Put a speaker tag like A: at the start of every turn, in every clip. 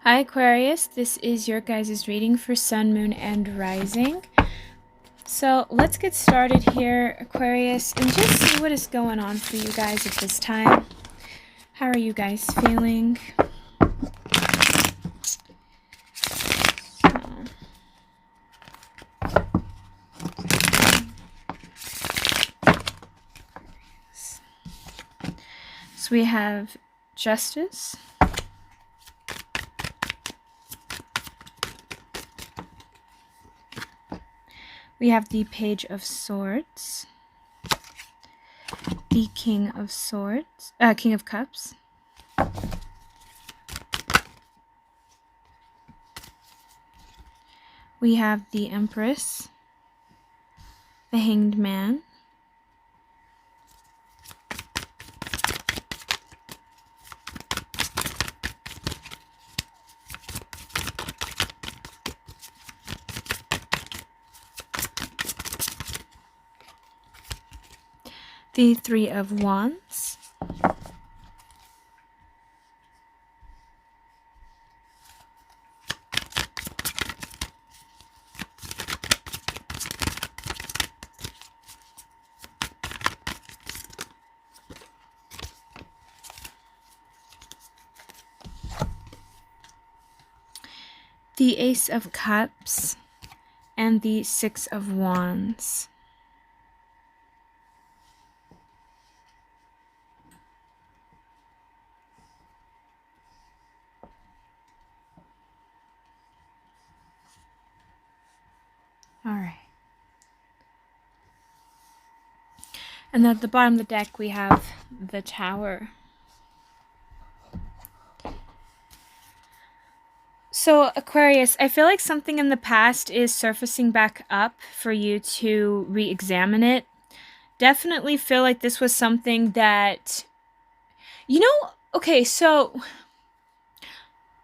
A: Hi Aquarius, this is your guys' reading for Sun, Moon, and Rising. So let's get started here, Aquarius, and just see what is going on for you guys at this time. How are you guys feeling? So we have Justice. We have the Page of Swords, the King of Swords, King of Cups, we have the Empress, the Hanged Man, the Three of Wands, the Ace of Cups, and the Six of Wands. All right. And at the bottom of the deck, we have the Tower. So, Aquarius, I feel like something in the past is surfacing back up for you to re-examine it. Definitely feel like this was something that, okay, so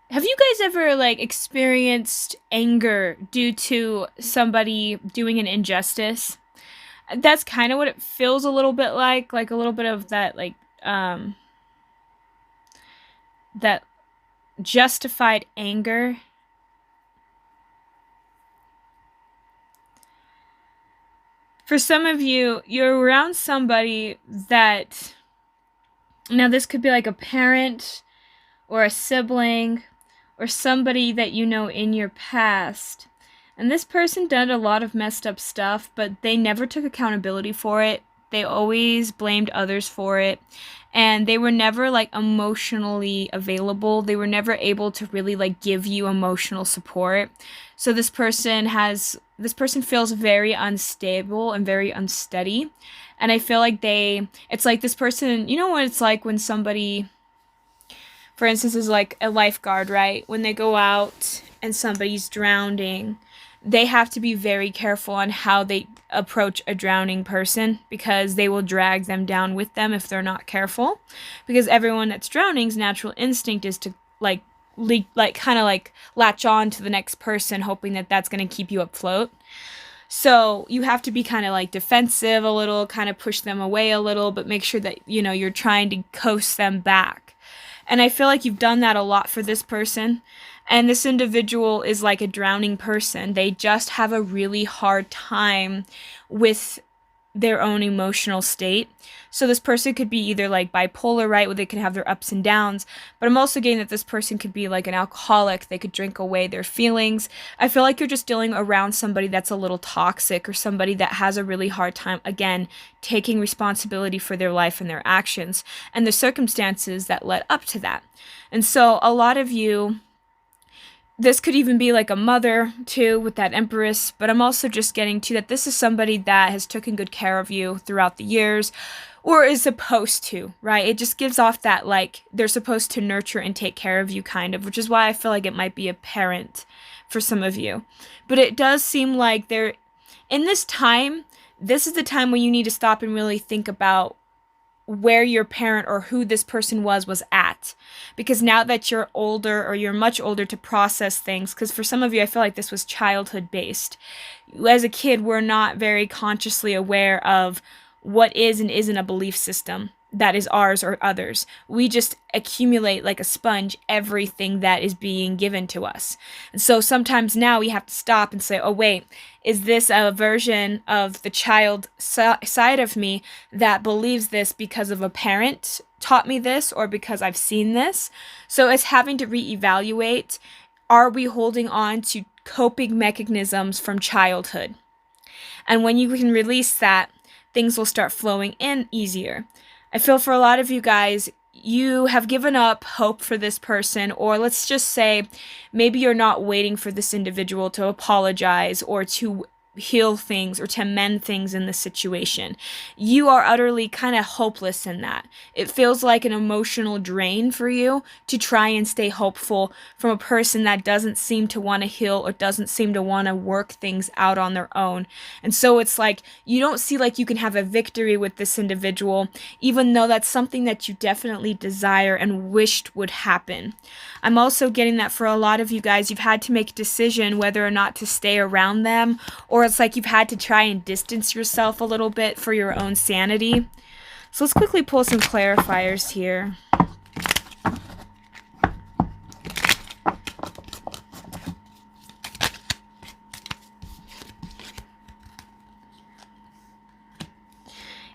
A: have you guys ever, experienced anger due to somebody doing an injustice? That's kind of what it feels a little bit like a little bit of that, that justified anger. For some of you, you're around somebody that, now this could be like a parent or a sibling or somebody that you know in your past. And this person did a lot of messed up stuff, but they never took accountability for it. They always blamed others for it. And they were never emotionally available. They were never able to really give you emotional support. So this person feels very unstable and very unsteady. And I feel like it's like this person, you know what it's like when somebody, for instance, is like a lifeguard, right? When they go out and somebody's drowning, they have to be very careful on how they approach a drowning person, because they will drag them down with them if they're not careful. Because everyone that's drowning's natural instinct is to kind of latch on to the next person, hoping that that's going to keep you afloat. So you have to be kind of defensive a little, kind of push them away a little, but make sure that, you're trying to coast them back. And I feel like you've done that a lot for this person. And this individual is like a drowning person. They just have a really hard time with their own emotional state. So this person could be either bipolar, right, where they can have their ups and downs. But I'm also getting that this person could be an alcoholic. They could drink away their feelings. I feel like you're just dealing around somebody that's a little toxic, or somebody that has a really hard time, again, taking responsibility for their life and their actions and the circumstances that led up to that. And so a lot of you, this could even be a mother too, with that Empress, but I'm also just getting to that this is somebody that has taken good care of you throughout the years, or is supposed to, right? It just gives off that they're supposed to nurture and take care of you, kind of, which is why I feel like it might be a parent for some of you. But it does seem like they're in this time, this is the time when you need to stop and really think about where your parent or who this person was at. Because now that you're older, or you're much older to process things, because for some of you, I feel like this was childhood based. As a kid, we're not very consciously aware of what is and isn't a belief system. that is ours or others. We just accumulate like a sponge everything that is being given to us. And so sometimes now we have to stop and say, oh, wait, is this a version of the child side of me that believes this because of a parent taught me this or because I've seen this? So it's having to reevaluate. Are we holding on to coping mechanisms from childhood? And when you can release that, things will start flowing in easier. I feel for a lot of you guys, you have given up hope for this person, or let's just say maybe you're not waiting for this individual to apologize or to heal things or to mend things in the situation. You are utterly kind of hopeless in that. It feels like an emotional drain for you to try and stay hopeful from a person that doesn't seem to want to heal or doesn't seem to want to work things out on their own. And so it's like you don't see like you can have a victory with this individual, even though that's something that you definitely desire and wished would happen. I'm also getting that for a lot of you guys, you've had to make a decision whether or not to stay around them, or it's like you've had to try and distance yourself a little bit for your own sanity. So let's quickly pull some clarifiers here.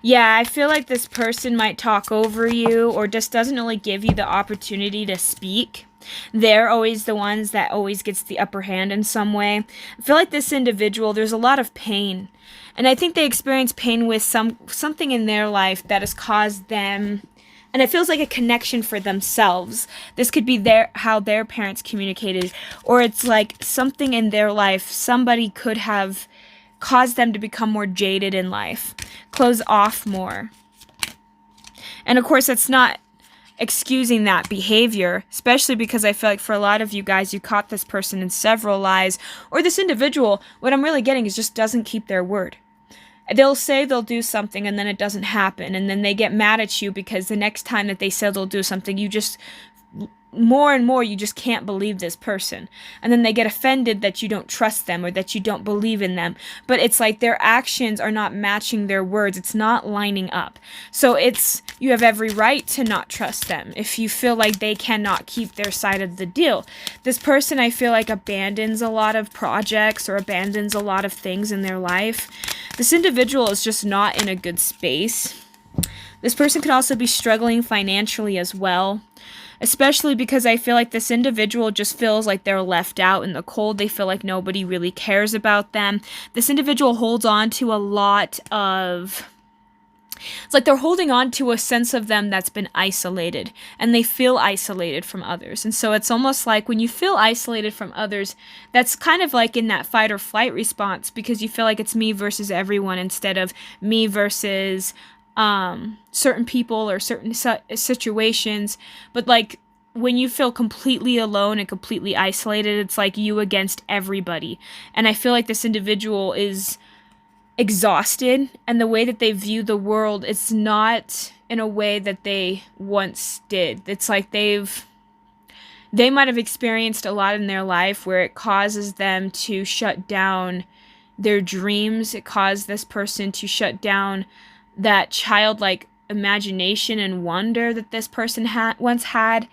A: Yeah, I feel like this person might talk over you or just doesn't really give you the opportunity to speak. They're always the ones that always gets the upper hand in some way. I feel like this individual, there's a lot of pain. And I think they experience pain with something in their life that has caused them, and it feels like a connection for themselves. This could be how their parents communicated, or it's like something in their life, somebody could have caused them to become more jaded in life, close off more. And of course, it's not excusing that behavior, especially because I feel like for a lot of you guys, you caught this person in several lies, or this individual, what I'm really getting is just doesn't keep their word. They'll say they'll do something and then it doesn't happen, and then they get mad at you because the next time that they say they'll do something, you just more and more you just can't believe this person, and then they get offended that you don't trust them or that you don't believe in them. But it's like their actions are not matching their words. It's not lining up. So you have every right to not trust them if you feel like they cannot keep their side of the deal. This person, I feel like, abandons a lot of projects or abandons a lot of things in their life. This individual is just not in a good space. This person could also be struggling financially as well, especially because I feel like this individual just feels like they're left out in the cold. They feel like nobody really cares about them. This individual holds on to a lot of... It's like they're holding on to a sense of them that's been isolated, and they feel isolated from others. And so it's almost like when you feel isolated from others, that's kind of like in that fight or flight response, because you feel like it's me versus everyone instead of me versus certain people or certain situations. But like when you feel completely alone and completely isolated, it's like you against everybody. And I feel like this individual is exhausted, and the way that they view the world, it's not in a way that they once did. It's like they might have experienced a lot in their life where it causes them to shut down their dreams. It caused this person to shut down that childlike imagination and wonder that this person once had.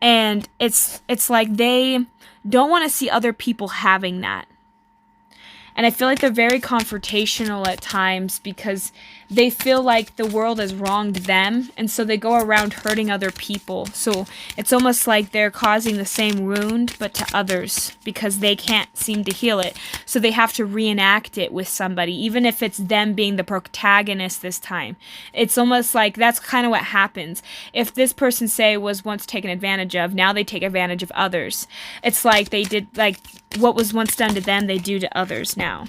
A: And it's like they don't want to see other people having that. And I feel like they're very confrontational at times because they feel like the world has wronged them, and so they go around hurting other people. So it's almost like they're causing the same wound, but to others, because they can't seem to heal it. So they have to reenact it with somebody, even if it's them being the protagonist this time. It's almost like that's kind of what happens. If this person, say, was once taken advantage of, now they take advantage of others. It's like they did, like, what was once done to them, they do to others now.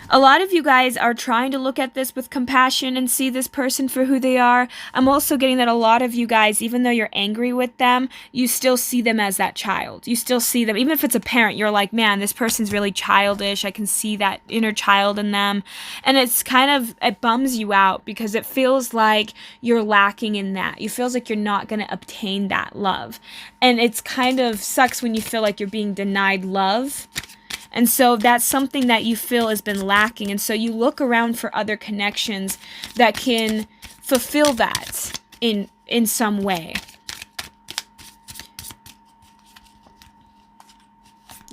A: A lot of you guys are trying to look at this with compassion and see this person for who they are. I'm also getting that a lot of you guys, even though you're angry with them, you still see them as that child. You still see them, even if it's a parent, you're like, man, this person's really childish. I can see that inner child in them. And it's kind of, it bums you out because it feels like you're lacking in that. It feels like you're not going to obtain that love. And it's kind of sucks when you feel like you're being denied love. And so that's something that you feel has been lacking. And so you look around for other connections that can fulfill that in some way.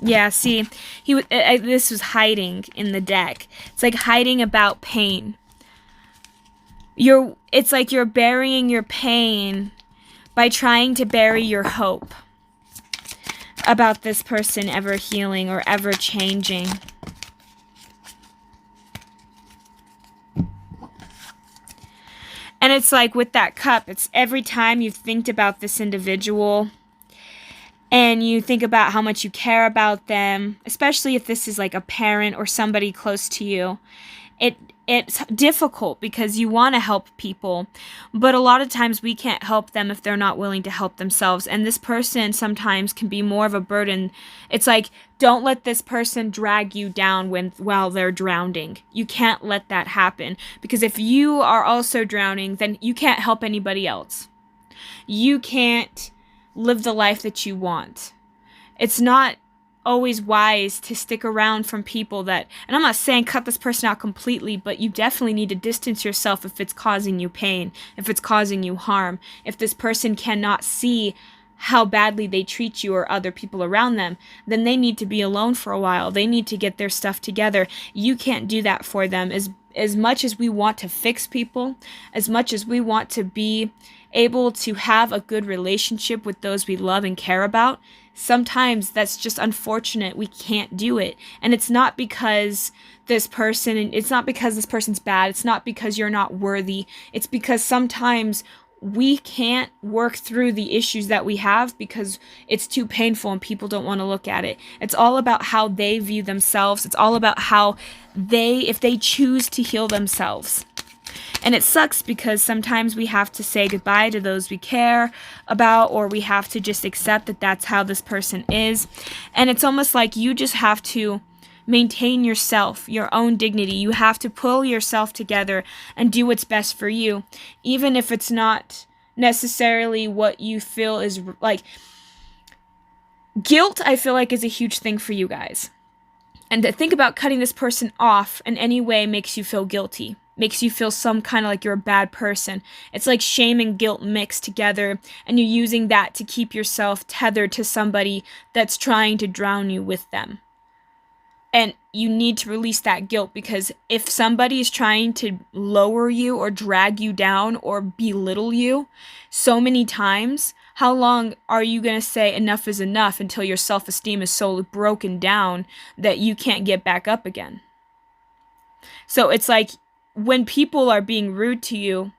A: Yeah, see, this was hiding in the deck. It's like hiding about pain. It's like you're burying your pain by trying to bury your hope about this person ever healing or ever changing. And it's like with that cup, it's every time you think about this individual and you think about how much you care about them, especially if this is like a parent or somebody close to you, it's difficult because you want to help people, but a lot of times we can't help them if they're not willing to help themselves. And this person sometimes can be more of a burden. It's like, don't let this person drag you down while they're drowning. You can't let that happen, because if you are also drowning, then you can't help anybody else. You can't live the life that you want. It's not always wise to stick around from people that, and I'm not saying cut this person out completely, but you definitely need to distance yourself if it's causing you pain, if it's causing you harm, if this person cannot see how badly they treat you or other people around them, then they need to be alone for a while. They need to get their stuff together. You can't do that for them. As much as we want to fix people, as much as we want to be able to have a good relationship with those we love and care about, sometimes that's just unfortunate. We can't do it. And it's not because this person's bad. It's not because you're not worthy. It's because sometimes we can't work through the issues that we have because it's too painful and people don't want to look at it. It's all about how they view themselves. It's all about how if they choose to heal themselves. And it sucks because sometimes we have to say goodbye to those we care about, or we have to just accept that that's how this person is. And it's almost like you just have to maintain yourself, your own dignity. You have to pull yourself together and do what's best for you, even if it's not necessarily what you feel is like. Guilt, I feel like, is a huge thing for you guys. And to think about cutting this person off in any way makes you feel guilty. Makes you feel some kind of like you're a bad person. It's like shame and guilt mixed together, and you're using that to keep yourself tethered to somebody that's trying to drown you with them. And you need to release that guilt, because if somebody is trying to lower you or drag you down or belittle you so many times, how long are you going to say enough is enough until your self-esteem is so broken down that you can't get back up again? So it's like, when people are being rude to you,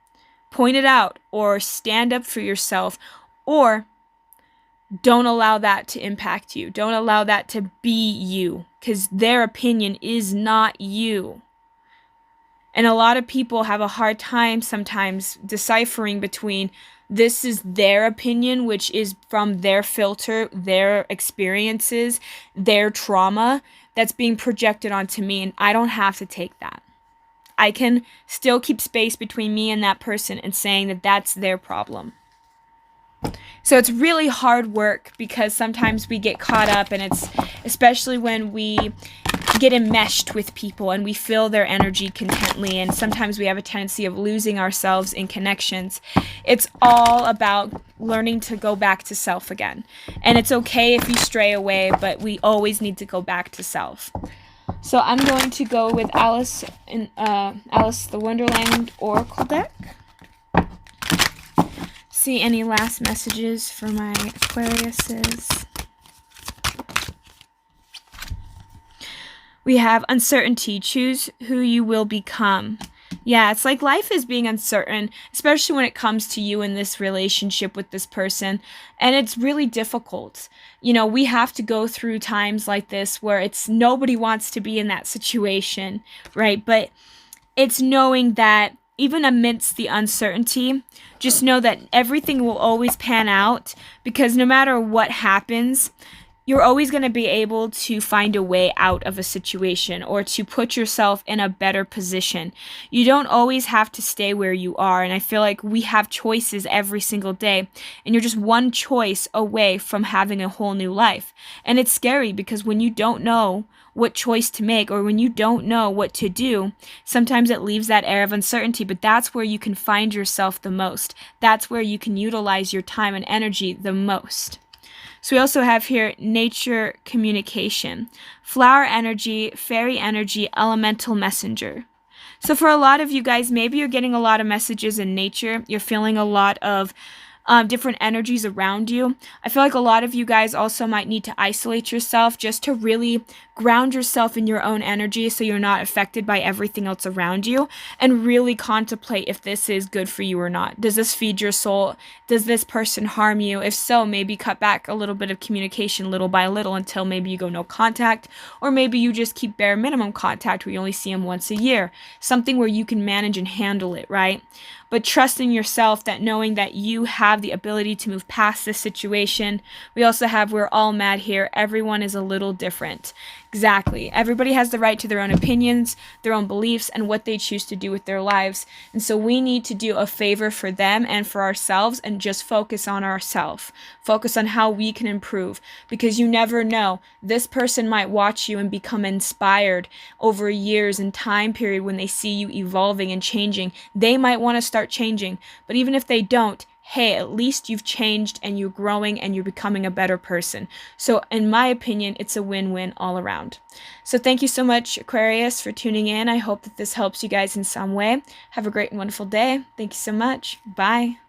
A: point it out or stand up for yourself, or don't allow that to impact you. Don't allow that to be you, because their opinion is not you. And a lot of people have a hard time sometimes deciphering between this is their opinion, which is from their filter, their experiences, their trauma that's being projected onto me, and I don't have to take that. I can still keep space between me and that person and saying that that's their problem. So it's really hard work, because sometimes we get caught up, and it's especially when we get enmeshed with people and we feel their energy contently, and sometimes we have a tendency of losing ourselves in connections. It's all about learning to go back to self again. And it's okay if you stray away, but we always need to go back to self. So I'm going to go with Alice the Wonderland Oracle deck. See any last messages for my Aquariuses. We have uncertainty. Choose who you will become. Yeah, it's like life is being uncertain, especially when it comes to you in this relationship with this person. And it's really difficult. You know, we have to go through times like this where nobody wants to be in that situation, right? But it's knowing that even amidst the uncertainty, just know that everything will always pan out, because no matter what happens, you're always going to be able to find a way out of a situation or to put yourself in a better position. You don't always have to stay where you are. And I feel like we have choices every single day, and you're just one choice away from having a whole new life. And it's scary because when you don't know what choice to make, or when you don't know what to do, sometimes it leaves that air of uncertainty, but that's where you can find yourself the most. That's where you can utilize your time and energy the most. So we also have here nature communication, flower energy, fairy energy, elemental messenger. So for a lot of you guys, maybe you're getting a lot of messages in nature. You're feeling a lot of different energies around you. I feel like a lot of you guys also might need to isolate yourself just to really ground yourself in your own energy so you're not affected by everything else around you, and really contemplate if this is good for you or not. Does this feed your soul? Does this person harm you? If so, maybe cut back a little bit of communication little by little until maybe you go no contact, or maybe you just keep bare minimum contact where you only see them once a year. Something where you can manage and handle it, right? But trust in yourself, that knowing that you have the ability to move past this situation. We also have we're all mad here. Everyone is a little different. Exactly. Everybody has the right to their own opinions, their own beliefs, and what they choose to do with their lives. And so we need to do a favor for them and for ourselves and just focus on ourselves. Focus on how we can improve, because you never know. This person might watch you and become inspired over years and time period when they see you evolving and changing. They might want to start changing, but even if they don't, hey, at least you've changed and you're growing and you're becoming a better person. So in my opinion, it's a win-win all around. So thank you so much, Aquarius, for tuning in. I hope that this helps you guys in some way. Have a great and wonderful day. Thank you so much. Bye.